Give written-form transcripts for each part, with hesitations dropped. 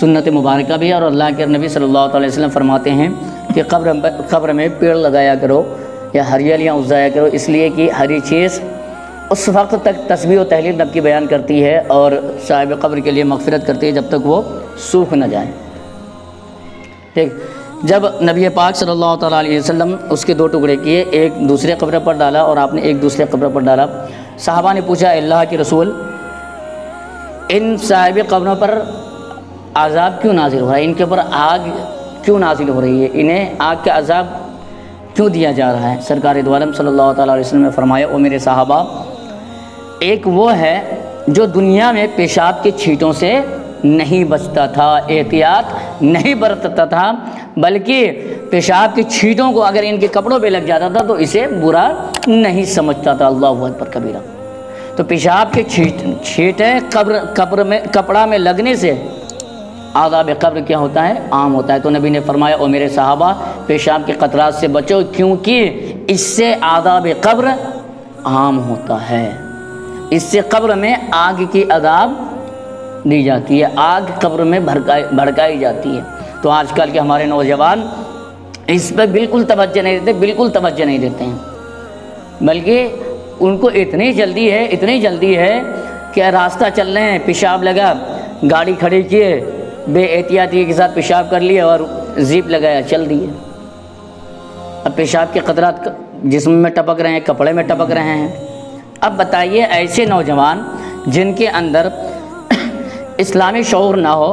سنت مبارکہ بھی ہے، اور اللہ کے نبی صلی اللہ علیہ وسلم فرماتے ہیں کہ قبر میں پیڑ لگایا کرو یا ہریالیاں اگایا کرو، اس لیے کہ ہری چیز اس وقت تک تسبیح و تحلیل رب کی بیان کرتی ہے اور صاحب قبر کے لیے مغفرت کرتی ہے جب تک وہ سوکھ نہ جائے۔ ٹھیک، جب نبی پاک صلی اللہ تعالیٰ علیہ وسلم اس کے 2 ٹکڑے کیے، ایک دوسرے قبر پر ڈالا اور آپ نے ایک دوسرے قبر پر ڈالا، صحابہ نے پوچھا اللہ کے رسول ان صاحب قبروں پر عذاب کیوں نازل ہو رہا ہے، ان کے اوپر آگ کیوں نازل ہو رہی ہے، انہیں آگ کا عذاب کیوں دیا جا رہا ہے؟ سرکار دو عالم صلی اللہ تعالیٰ علیہ وسلم نے فرمایا او میرے صحابہ، ایک وہ ہے جو دنیا میں پیشاب کی چھینٹوں سے نہیں بچتا تھا، احتیاط نہیں برتتا تھا، بلکہ پیشاب کی چھینٹوں کو اگر ان کے کپڑوں پہ لگ جاتا تھا تو اسے برا نہیں سمجھتا تھا۔ اللہ اکبر کبیرہ۔ تو پیشاب کے چھینٹیں کپڑا میں لگنے سے عذاب قبر کیا ہوتا ہے؟ عام ہوتا ہے۔ تو نبی نے فرمایا او میرے صحابہ پیشاب کے قطرات سے بچو، کیونکہ اس سے عذاب قبر عام ہوتا ہے، اس سے قبر میں آگ کی عذاب دی جاتی ہے، آگ قبر میں بھڑکائی جاتی ہے۔ تو آج کل کے ہمارے نوجوان اس پہ بالکل توجہ نہیں دیتے ہیں، بلکہ ان کو اتنی جلدی ہے کہ راستہ چل رہے ہیں، پیشاب لگا، گاڑی کھڑی کیے، بے احتیاطی کے ساتھ پیشاب کر لیا اور زیپ لگایا، چل دیے۔ اب پیشاب کے قطرات جسم میں ٹپک رہے ہیں، کپڑے میں ٹپک رہے ہیں۔ اب بتائیے ایسے نوجوان جن کے اندر اسلامی شعور نہ ہو،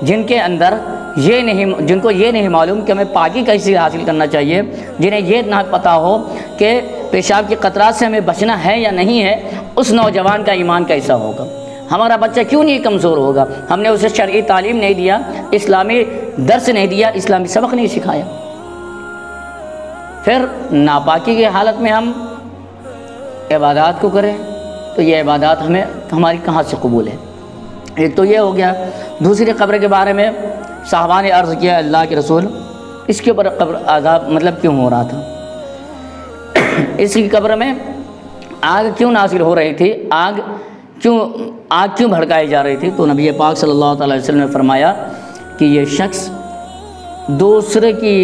جن کو یہ نہیں معلوم کہ ہمیں پاکی کیسے حاصل کرنا چاہیے، جنہیں یہ نہ پتہ ہو کہ پیشاب کے قطرات سے ہمیں بچنا ہے یا نہیں ہے، اس نوجوان کا ایمان کیسا ہوگا؟ ہمارا بچہ کیوں نہیں کمزور ہوگا؟ ہم نے اسے شرعی تعلیم نہیں دیا، اسلامی درس نہیں دیا، اسلامی سبق نہیں سکھایا۔ پھر ناپاکی کی حالت میں ہم عبادات کو کریں تو یہ عبادات ہماری کہاں سے قبول ہے؟ ایک تو یہ ہو گیا۔ دوسری قبر کے بارے میں صحابہ نے عرض کیا اللہ کے رسول اس کے اوپر قبر عذاب کیوں ہو رہا تھا، اس کی قبر میں آگ کیوں نازل ہو رہی تھی، آگ کیوں بھڑکائی جا رہی تھی؟ تو نبی پاک صلی اللہ تعالیٰ علیہ وسلم نے فرمایا کہ یہ شخص دوسرے کی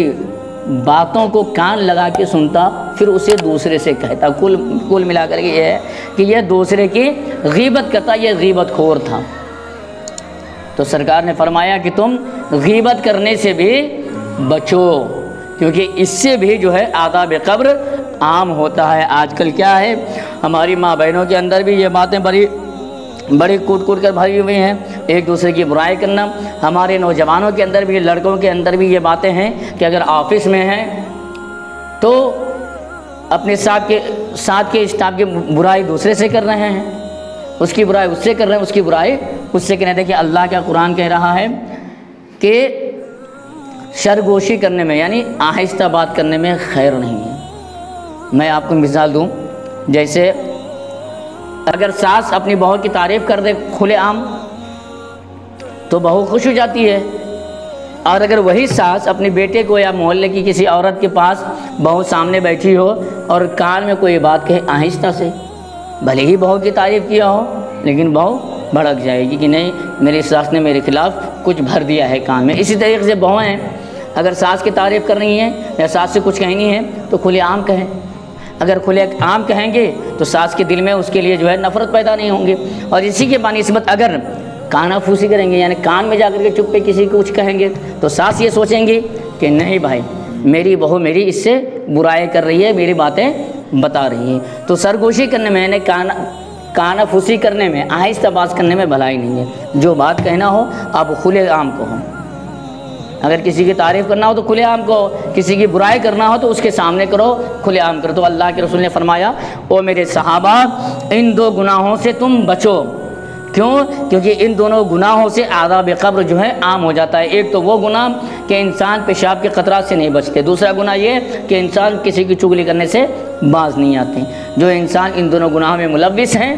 باتوں کو کان لگا کے سنتا پھر اسے دوسرے سے کہتا، کل ملا کر کے یہ ہے کہ یہ دوسرے کی غیبت کرتا، یہ غیبت خور تھا۔ تو سرکار نے فرمایا کہ تم غیبت کرنے سے بھی بچو، کیونکہ اس سے بھی جو ہے عذاب قبر عام ہوتا ہے۔ آج کل کیا ہے، ہماری ماں بہنوں کے اندر بھی یہ باتیں بڑی کوٹ کر بھری ہوئی ہیں، ایک دوسرے کی برائی کرنا۔ ہمارے نوجوانوں کے اندر بھی، لڑکوں کے اندر بھی یہ باتیں ہیں کہ اگر آفس میں ہیں تو اپنے ساتھ کے اسٹاف کی برائی دوسرے سے کر رہے ہیں، اس کی برائی اس سے کر رہے ہیں، اس کی برائی اس سے کہہ رہے ہیں۔ کہ اللہ کا قرآن کہہ رہا ہے کہ شرگوشی کرنے میں یعنی آہستہ بات کرنے میں خیر نہیں ہے۔ میں آپ کو مثال دوں، جیسے اگر ساس اپنی بہو کی تعریف کر دے کھلے عام تو بہو خوش ہو جاتی ہے، اور اگر وہی ساس اپنے بیٹے کو یا محلے کی کسی عورت کے پاس بہو سامنے بیٹھی ہو اور کان میں کوئی بات کہے آہستہ سے، بھلے ہی بہو کی تعریف کیا ہو لیکن بہو بھڑک جائے گی کہ نہیں میری ساس نے میرے خلاف کچھ بھر دیا ہے کان میں۔ اسی طریقے سے بہویں اگر ساس کی تعریف کر رہی ہیں یا ساس سے کچھ کہنی ہے تو کھلے عام کہیں، اگر کھلے عام کہیں گے تو ساس کے دل میں اس کے لیے جو ہے نفرت پیدا نہیں ہوں گے۔ اور اسی کے بنسبت اگر کانا پھوسی کریں گے یعنی کان میں جا کر کے چپ پہ کسی کو کچھ کہیں گے تو ساس یہ سوچیں گی کہ نہیں بھائی میری بہو میری اس سے برائی کر رہی ہے، میری باتیں بتا رہی ہیں۔ تو سرگوشی کرنے میں یعنی کانا پھوسی کرنے میں، آہستہ بات کرنے میں بھلائی نہیں ہے۔ جو بات کہنا ہو آپ کھلے عام کو ہو، اگر کسی کی تعریف کرنا ہو تو کھلے عام کو، کسی کی برائی کرنا ہو تو اس کے سامنے کرو، کھلے عام کرو۔ تو اللہ کے رسول نے فرمایا او میرے صحابہ ان 2 گناہوں سے تم بچو۔ کیوں؟ کیونکہ ان دونوں گناہوں سے عذاب قبر جو ہے عام ہو جاتا ہے۔ ایک تو وہ گناہ کہ انسان پیشاب کے قطرات سے نہیں بچتے، دوسرا گناہ یہ کہ انسان کسی کی چغلی کرنے سے باز نہیں آتے۔ جو انسان ان دونوں گناہوں میں ملوث ہیں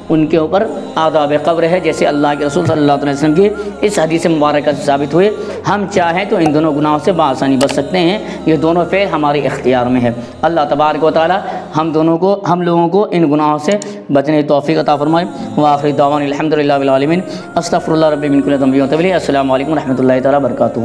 ان کے اوپر عذاب قبر ہے، جیسے اللہ کے رسول صلی اللہ علیہ وسلم کی اس حدیث مبارکہ سے ثابت ہوئے۔ ہم چاہیں تو ان دونوں گناہوں سے بآسانی بچ سکتے ہیں، یہ دونوں فعل ہمارے اختیار میں ہے۔ اللہ تبارک و تعالی ہم لوگوں کو ان گناہوں سے بچنے کی توفیق عطا فرمائے۔ وآخر دعوانا الحمدللہ رب العالمین، استغفر اللہ ربی من کل ذنب و توب الیہ۔ السلام علیکم و رحمۃ اللہ تعالیٰ وبرکاتہ۔